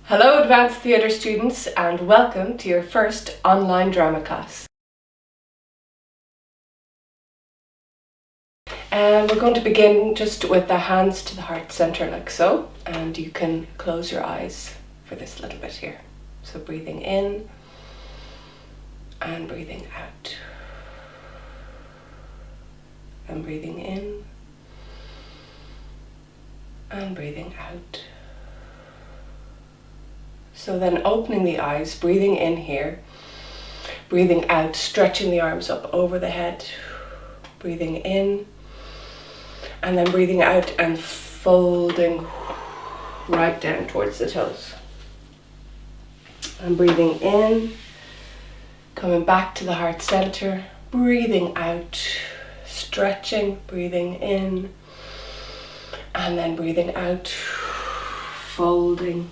Hello Advanced Theatre students and welcome to your first online drama class. And we're going to begin just with the hands to the heart center like so, and you can close your eyes for this little bit here. So breathing in and breathing out. And breathing in and breathing out. So then opening the eyes, breathing in here, breathing out, stretching the arms up over the head, breathing in, and then breathing out and folding right down towards the toes. And breathing in, coming back to the heart center, breathing out, stretching, breathing in, and then breathing out, folding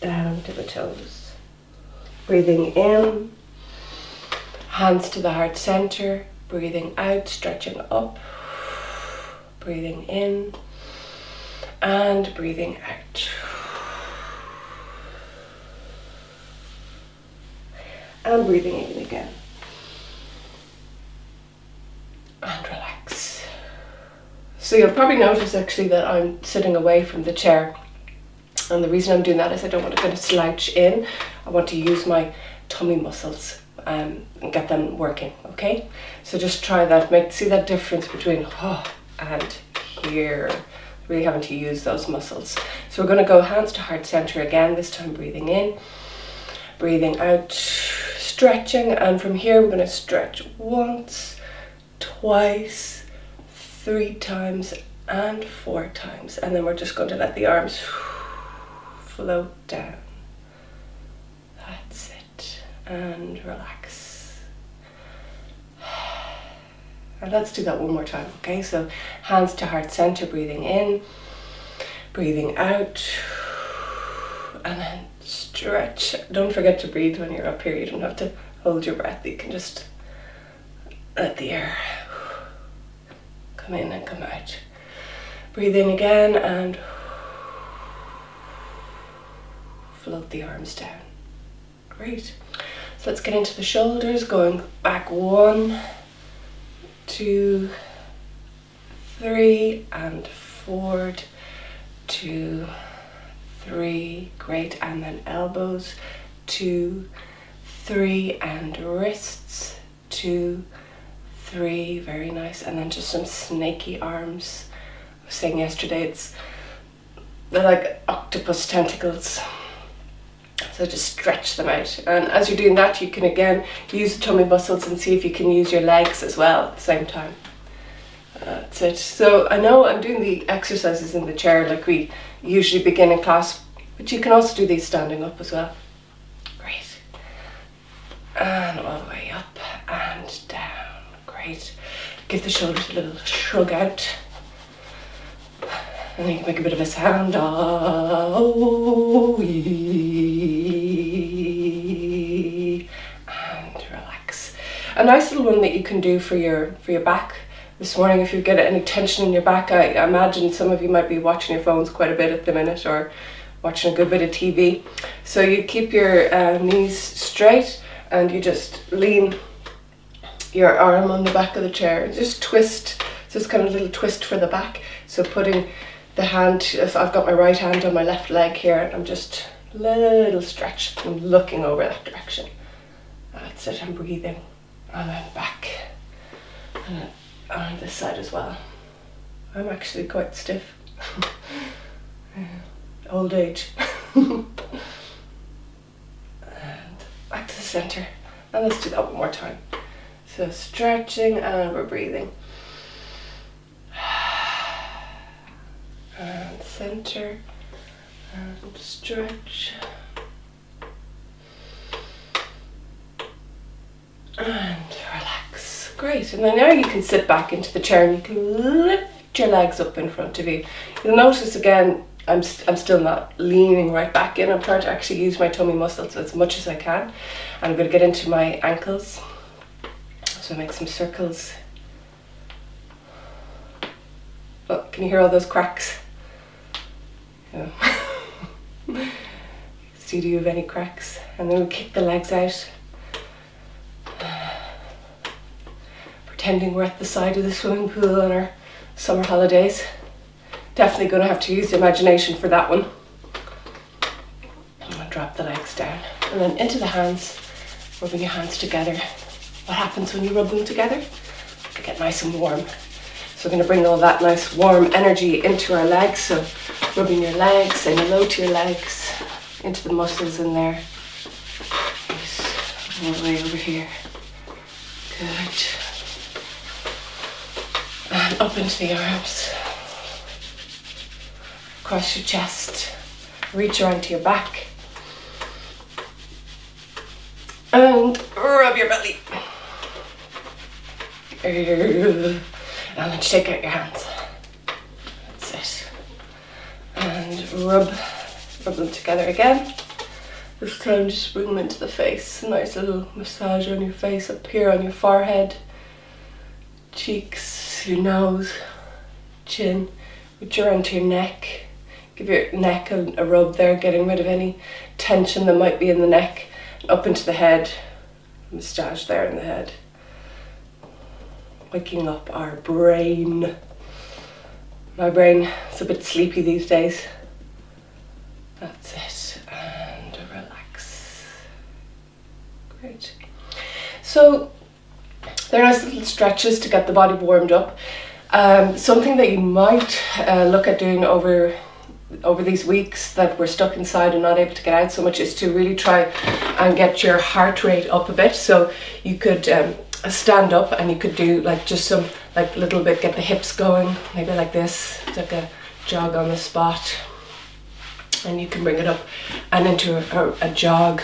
down to the toes. Breathing in, hands to the heart center, breathing out, stretching up, breathing in, and breathing out. And breathing in again. And relax. So you'll probably notice actually that I'm sitting away from the chair. And the reason I'm doing that is I don't want to kind of slouch in. I want to use my tummy muscles and get them working, okay? So just try that, see that difference between and here, really having to use those muscles. So we're going to go hands to heart center again, this time breathing in, breathing out, stretching, and from here we're going to stretch once, twice, 3 times, and 4 times. And then we're just going to let the arms float down. That's it. And relax. And let's do that one more time, okay? So hands to heart center, breathing in, breathing out, and then stretch. Don't forget to breathe when you're up here. You don't have to hold your breath. You can just let the air come in and come out. Breathe in again and float the arms down. Great. So let's get into the shoulders, going back 1, 2, 3, and forward, 2, 3, great, and then elbows, 2, 3, and wrists, 2, 3, very nice, and then just some snaky arms. I was saying yesterday, they're like octopus tentacles. So just stretch them out, and as you're doing that you can again use the tummy muscles and see if you can use your legs as well at the same time. That's it. So I know I'm doing the exercises in the chair like we usually begin in class, but you can also do these standing up as well. Great. And all the way up and down. Great. Give the shoulders a little shrug out. And then you can make a bit of a sound. And relax. A nice little one that you can do for your back this morning if you get any tension in your back. I imagine some of you might be watching your phones quite a bit at the minute or watching a good bit of TV. So you keep your knees straight and you just lean your arm on the back of the chair. Just twist. So it's kind of a little twist for the back. So putting the hand, if I've got my right hand on my left leg here, I'm just a little stretch. I'm looking over that direction. That's it, I'm breathing. And then back. And then on this side as well. I'm actually quite stiff. Old age. And back to the center. And let's do that one more time. So stretching and we're breathing. And center and stretch and relax. Great. And then now you can sit back into the chair and you can lift your legs up in front of you. You'll notice again I'm still not leaning right back in. I'm trying to actually use my tummy muscles as much as I can. And I'm going to get into my ankles. So make some circles. Oh, can you hear all those cracks? Yeah. See, do you have any cracks? And then we kick the legs out. Pretending we're at the side of the swimming pool on our summer holidays. Definitely going to have to use the imagination for that one. I'm going to drop the legs down. And then into the hands, rubbing your hands together. What happens when you rub them together? They get nice and warm. So we're going to bring all that nice warm energy into our legs. So rubbing your legs, saying hello to your legs, into the muscles in there. Nice. All the way over here. Good. And up into the arms. Across your chest. Reach around to your back. And rub your belly. And then shake out your hands. That's it. And rub them together again. This time just bring them into the face. A nice little massage on your face, up here on your forehead, cheeks, your nose, chin. Reach around to your neck. Give your neck a rub there, getting rid of any tension that might be in the neck. And up into the head. Massage there in the head. Waking up our brain. My brain is a bit sleepy these days. That's it. And relax. Great. So, they're nice little stretches to get the body warmed up. Something that you might look at doing over these weeks that we're stuck inside and not able to get out so much is to really try and get your heart rate up a bit. So you could stand up and you could do like just some like little bit, get the hips going, maybe like this. It's like a jog on the spot, and you can bring it up and into a jog.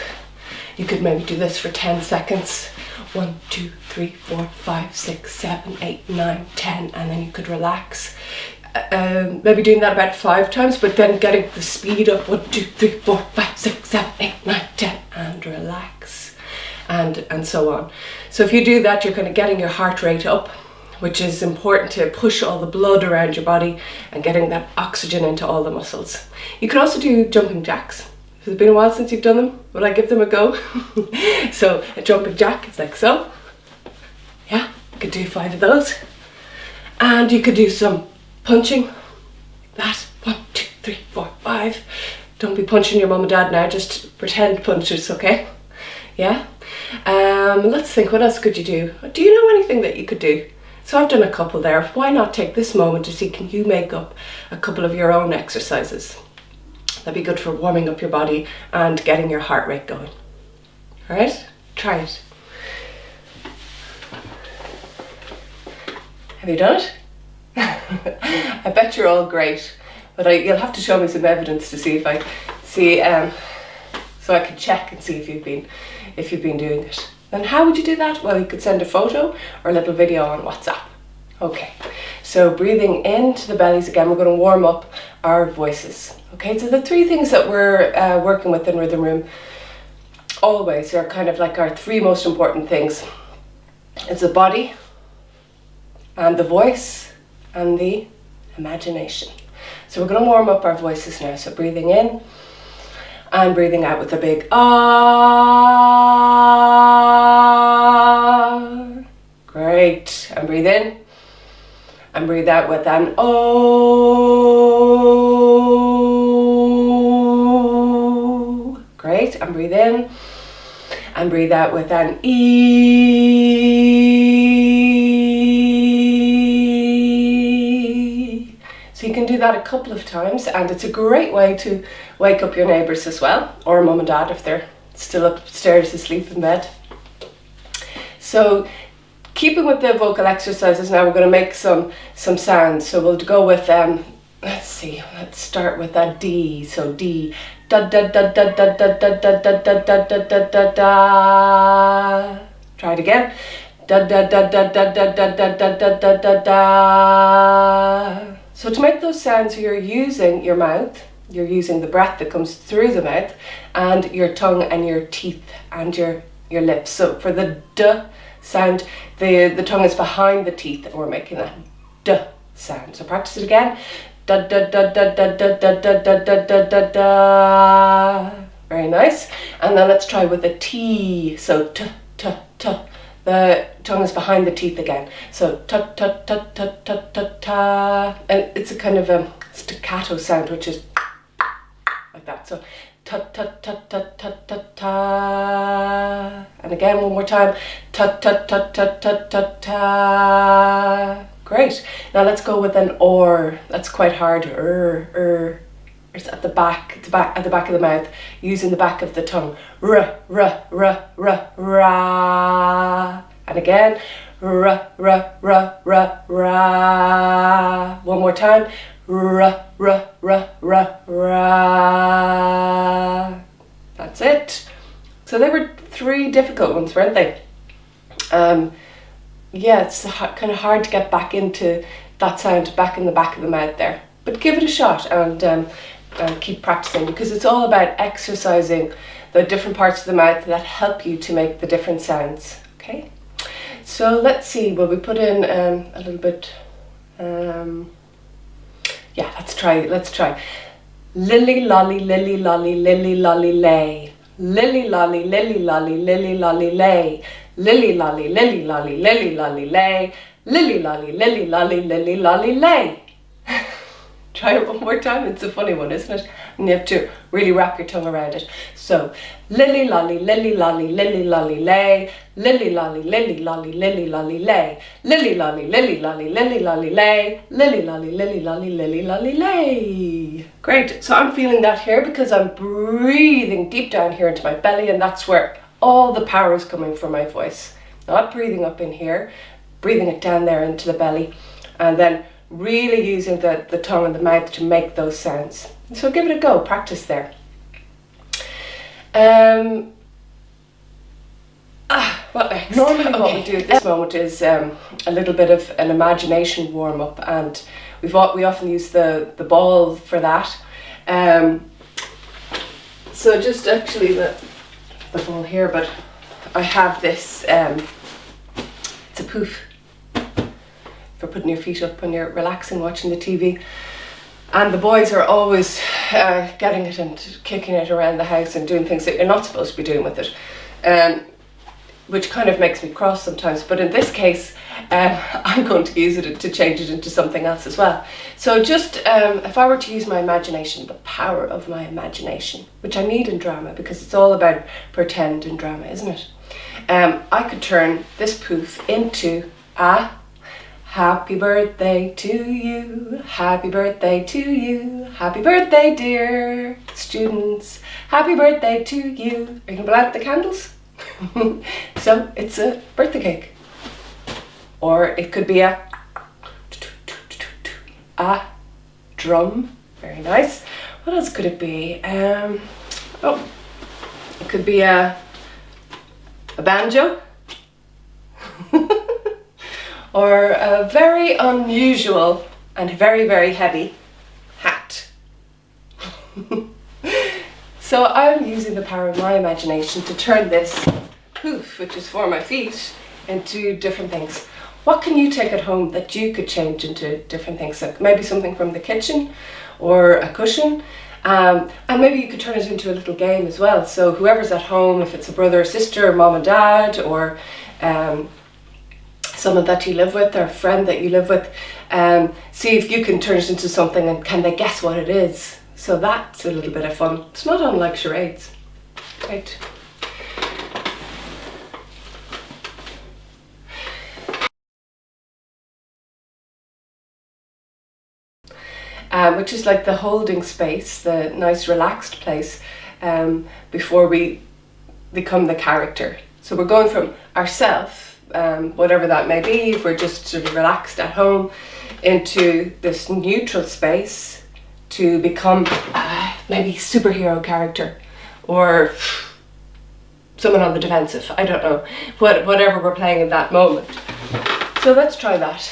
You could maybe do this for 10 seconds. 1, 2, 3, 4, 5, 6, 7, 8, 9, 10, and then you could relax. Maybe doing that about 5 times, but then getting the speed up. 1, 2, 3, 4, 5, 6, 7, 8, 9, 10, and relax, and so on. So if you do that, you're kind of getting your heart rate up, which is important to push all the blood around your body and getting that oxygen into all the muscles. You could also do jumping jacks. Has it been a while since you've done them? Would I give them a go? So a jumping jack is like so. Yeah, you could do 5 of those. And you could do some punching. That 1, 2, 3, 4, 5. Don't be punching your mum and dad now, just pretend punches, okay? Yeah. Let's think, what else could you do? Do you know anything that you could do? So I've done a couple there. Why not take this moment to see, can you make up a couple of your own exercises? That'd be good for warming up your body and getting your heart rate going. All right, try it. Have you done it? I bet you're all great, but you'll have to show me some evidence to see if I see, so I can check and see if you've been doing it. Then how would you do that? Well, you could send a photo or a little video on WhatsApp. Okay, so breathing into the bellies again, we're going to warm up our voices. Okay, so the 3 things that we're working with in Rhythm Room always are kind of like our 3 most important things. It's the body and the voice and the imagination. So we're going to warm up our voices now. So breathing in and breathing out with a big ah. Great. And breathe in and breathe out with an oh. Great. And breathe in and breathe out with an e. So you can do that a couple of times, and it's a great way to wake up your neighbours as well, or mum and dad if they're still upstairs asleep in bed. So keeping with the vocal exercises now, we're going to make some sounds. So we'll go with let's start with a D. So D, da da da da da da da da da da da da da da da. Try it again. Da da da da da da da da da da da da da. So to make those sounds, you're using your mouth, you're using the breath that comes through the mouth, and your tongue and your teeth and your lips. So for the D sound, the tongue is behind the teeth, and we're making that D sound. So practice it again. Da da da da da da da da da da da da da. Very nice. And then let's try with a T. So t, t, t. The tongue is behind the teeth again. So ta ta ta ta ta ta ta. And it's a kind of a staccato sound, which is like that. So ta ta ta ta ta ta ta. And again, one more time. Ta ta ta ta ta ta ta. Great. Now let's go with an or. That's quite hard. It's at the back. It's at the back of the mouth, using the back of the tongue. R, r, r, r, ra. And again, r, r, r, r, ra. One more time. R, r, r, r, ra. That's it. So they were 3 difficult ones, weren't they? Yeah, it's kind of hard to get back into that sound back in the back of the mouth there. But give it a shot and keep practicing, because it's all about exercising the different parts of the mouth that help you to make the different sounds. Okay, so let's see. Well, we put in a little bit. Yeah, let's try. Lily lolly, lily lolly, lily lolly lay. Lily lolly, lily lolly, lily lolly lay. Lily lolly, lily lolly, lily lolly lay. Lily lolly, lily lolly, lily lolly lay. Try it one more time. It's a funny one, isn't it? And you have to really wrap your tongue around it. So, lily lolly, lily lolly, lily lolly lay. Lily lolly, lily lolly, lily lolly lay. Lily lolly, lily lolly, lily lolly lay. Lily lolly, lily lolly, lily lolly lay. Great. So I'm feeling that here because I'm breathing deep down here into my belly, and that's where all the power is coming from my voice. Not breathing up in here, breathing it down there into the belly, and then really using the tongue and the mouth to make those sounds. So give it a go, practice there. What next? Normally what we do at this moment is a little bit of an imagination warm up, and we often use the ball for that. So just actually the ball here, but I have this, it's a poof for putting your feet up when you're relaxing, watching the TV. And the boys are always getting it and kicking it around the house and doing things that you're not supposed to be doing with it, which kind of makes me cross sometimes. But in this case, I'm going to use it to change it into something else as well. So just, if I were to use my imagination, the power of my imagination, which I need in drama because it's all about pretend in drama, isn't it? I could turn this poof into a happy birthday to you, happy birthday to you, happy birthday dear students, happy birthday to you. Are you going to blow out the candles? So it's a birthday cake. Or it could be a drum. Very nice. What else could it be? It could be a banjo. Or a very unusual and very, very heavy hat. So I'm using the power of my imagination to turn this poof, which is for my feet, into different things. What can you take at home that you could change into different things? So maybe something from the kitchen or a cushion. And maybe you could turn it into a little game as well. So whoever's at home, if it's a brother or sister, or mom and dad, or someone that you live with or a friend that you live with, see if you can turn it into something and can they guess what it is. So that's a little bit of fun. It's not unlike charades. Right. Which is like the holding space, the nice relaxed place before we become the character. So we're going from ourself, whatever that may be, if we're just sort of relaxed at home, into this neutral space to become maybe superhero character or someone on the defensive. I don't know, whatever we're playing in that moment. So let's try that.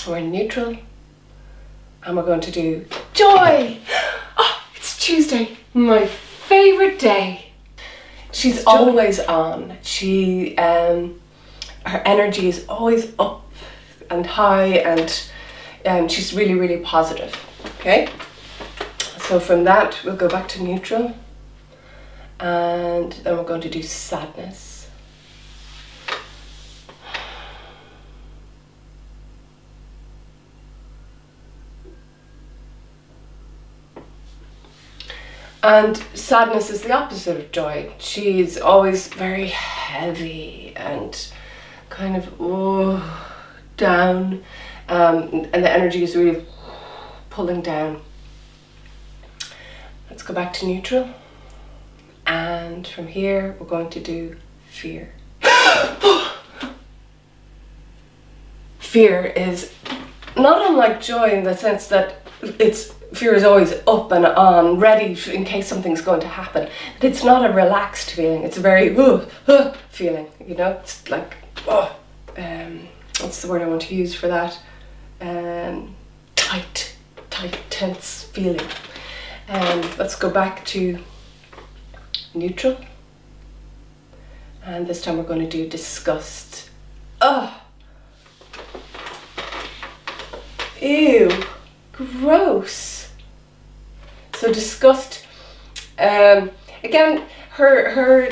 We're neutral. And we're going to do joy. Oh, it's Tuesday, my favorite day. She's always on. She, her energy is always up and high, and she's really, really positive. Okay. So from that, we'll go back to neutral, and then we're going to do sadness. And sadness is the opposite of joy. She's always very heavy and kind of down, and the energy is really pulling down. Let's go back to neutral, and from here we're going to do fear. Fear is not unlike joy in the sense that fear is always up and on, ready in case something's going to happen. But it's not a relaxed feeling. It's a very feeling. You know, it's like what's the word I want to use for that? Tight, tense feeling. Let's go back to neutral, and this time we're going to do disgust. Ew, gross. So disgust, again, her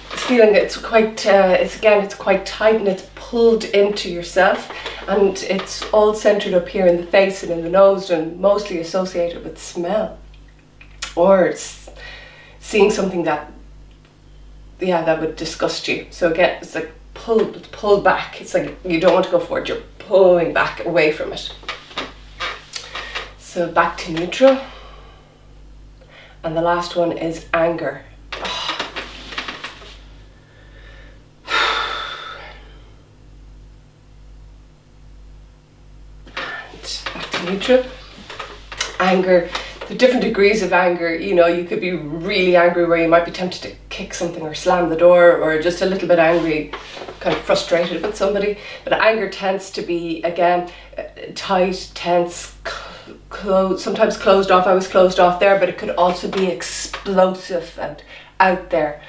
feeling, it's quite tight, and it's pulled into yourself, and it's all centered up here in the face and in the nose, and mostly associated with smell or seeing something that would disgust you. So again, it's like pull back. It's like you don't want to go forward, you're pulling back away from it. So back to neutral. And the last one is anger. And back to neutral. Anger. The different degrees of anger, you know, you could be really angry where you might be tempted to kick something or slam the door, or just a little bit angry, kind of frustrated with somebody. But anger tends to be, again, tight, tense, sometimes closed off. I was closed off there, but it could also be explosive and out there,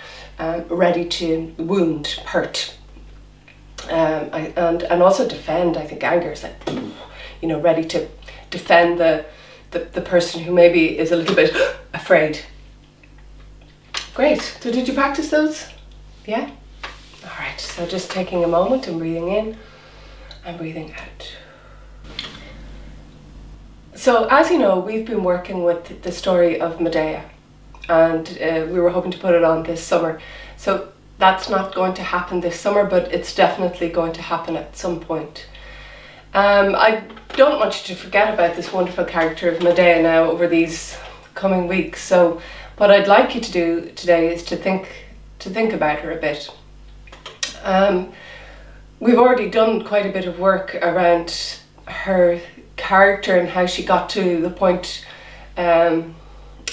ready to wound, hurt, and also defend. I think anger is like, you know, ready to defend the person who maybe is a little bit afraid. Great. So did you practice those? Yeah? All right. So just taking a moment and breathing in and breathing out. So as you know, we've been working with the story of Medea, and we were hoping to put it on this summer. So that's not going to happen this summer, but it's definitely going to happen at some point. I don't want you to forget about this wonderful character of Medea now over these coming weeks. So what I'd like you to do today is to think about her a bit. We've already done quite a bit of work around her character and how she got to the point, I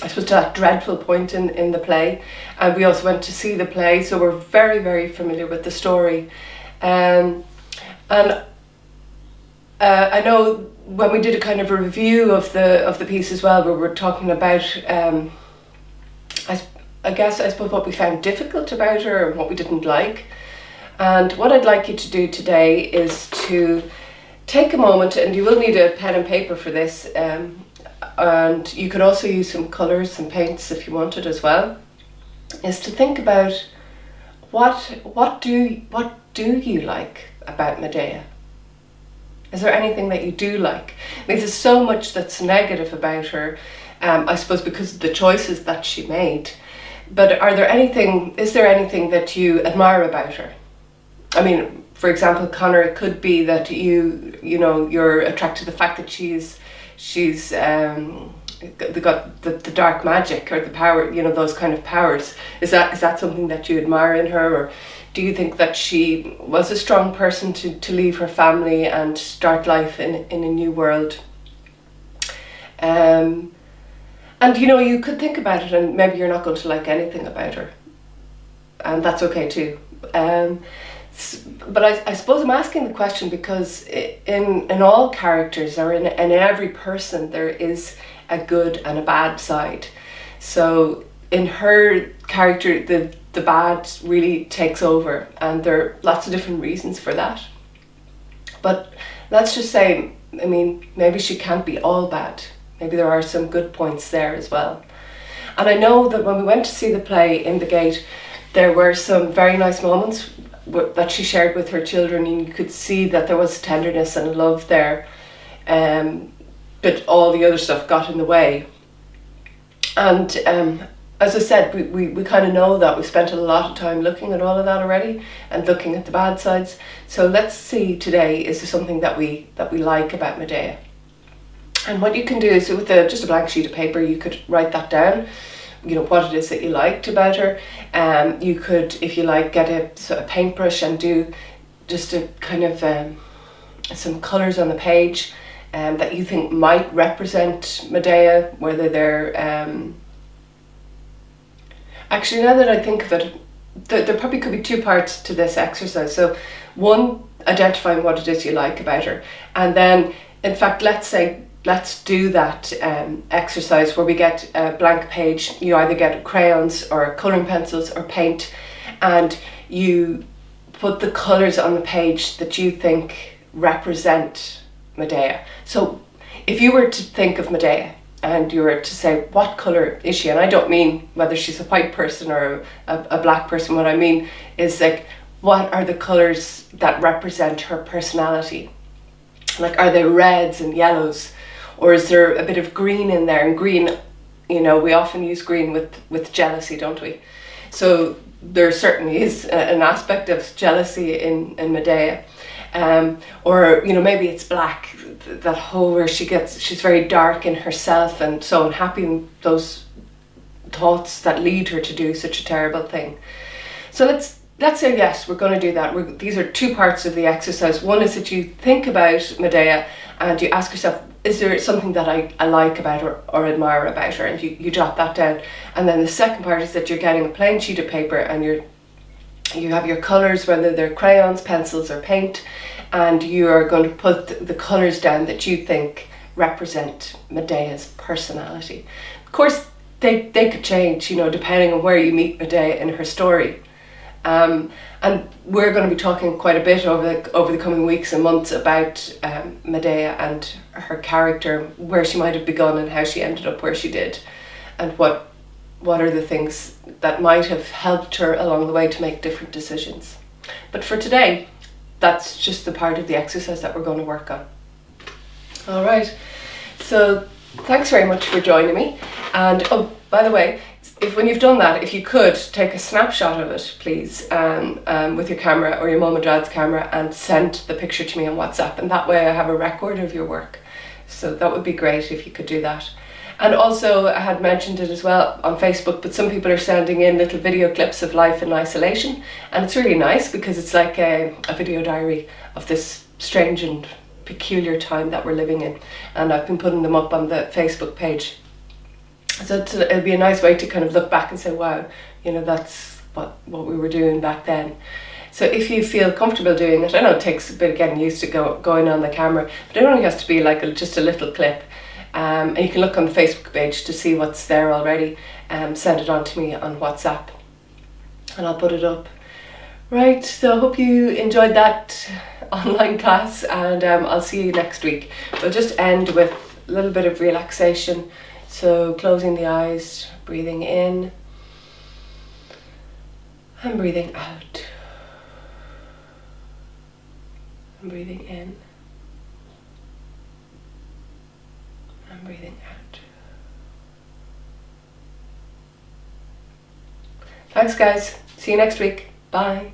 suppose to that dreadful point in the play, and we also went to see the play, so we're very, very familiar with the story. And I know when we did a kind of a review of the piece as well, where we're talking about I suppose what we found difficult about her and what we didn't like. And what I'd like you to do today is to take a moment, and you will need a pen and paper for this, and you could also use some colours and paints if you wanted as well, is to think about what do you like about Medea? Is there anything that you do like? I mean, there's so much that's negative about her, I suppose because of the choices that she made, but is there anything that you admire about her? I mean, for example, Connor, it could be that you're attracted to the fact that she's got the dark magic or the power, you know, those kind of powers. Is that something that you admire in her, or do you think that she was a strong person to leave her family and start life in a new world? And you know, you could think about it, and maybe you're not going to like anything about her, and that's okay too. But I suppose I'm asking the question because in all characters, or in every person, there is a good and a bad side. So in her character, the bad really takes over, and there are lots of different reasons for that. But let's just say, I mean, maybe she can't be all bad. maybe there are some good points there as well. And I know that when we went to see the play in the Gate, there were some very nice moments that she shared with her children, and you could see that there was tenderness and love there, but all the other stuff got in the way. And as I said, we kind of know that. We've spent a lot of time looking at all of that already and looking at the bad sides. So let's see today, is there something that we like about Medea? And what you can do is, with just a blank sheet of paper, you could write that down, you know, what it is that you liked about her. You could, if you like, get a sort of paintbrush and do just a kind of some colours on the page that you think might represent Medea, whether they're actually, now that I think of it, there probably could be two parts to this exercise. So one, identifying what it is you like about her, and then, in fact, let's do that exercise where we get a blank page. You either get crayons or colouring pencils or paint, and you put the colours on the page that you think represent Medea. So if you were to think of Medea and you were to say, what colour is she? And I don't mean whether she's a white person or a black person. What I mean is, like, what are the colours that represent her personality? Like, are they reds and yellows? Or is there a bit of green in there? And green, you know, we often use green with jealousy, don't we? So there certainly is an aspect of jealousy in Medea. Or, you know, maybe it's black, that whole where she's very dark in herself and so unhappy in those thoughts that lead her to do such a terrible thing. So let's say yes, we're going to do that. These are two parts of the exercise. One is that you think about Medea and you ask yourself, is there something that I like about her or admire about her? And you jot that down. And then the second part is that you're getting a plain sheet of paper and you have your colours, whether they're crayons, pencils or paint, and you are going to put the colours down that you think represent Medea's personality. Of course, they could change, you know, depending on where you meet Medea in her story. And we're going to be talking quite a bit over the coming weeks and months about Medea and her character, where she might have begun and how she ended up where she did, and what are the things that might have helped her along the way to make different decisions. But for today, that's just the part of the exercise that we're going to work on. All right, so thanks very much for joining me. And oh, by the way, when you've done that, if you could take a snapshot of it, please, with your camera or your mum and dad's camera, and send the picture to me on WhatsApp, and that way I have a record of your work. So that would be great if you could do that. And also, I had mentioned it as well on Facebook, but some people are sending in little video clips of life in isolation, and it's really nice because it's like a video diary of this strange and peculiar time that we're living in, and I've been putting them up on the Facebook page. So it'll be a nice way to kind of look back and say, wow, you know, that's what we were doing back then. So if you feel comfortable doing it, I know it takes a bit of getting used to going on the camera, but it only has to be like just a little clip. And you can look on the Facebook page to see what's there already. Send it on to me on WhatsApp and I'll put it up. Right, so I hope you enjoyed that online class, and I'll see you next week. We'll just end with a little bit of relaxation. So closing the eyes, breathing in and breathing out. And breathing in and breathing out. Thanks guys, see you next week, bye.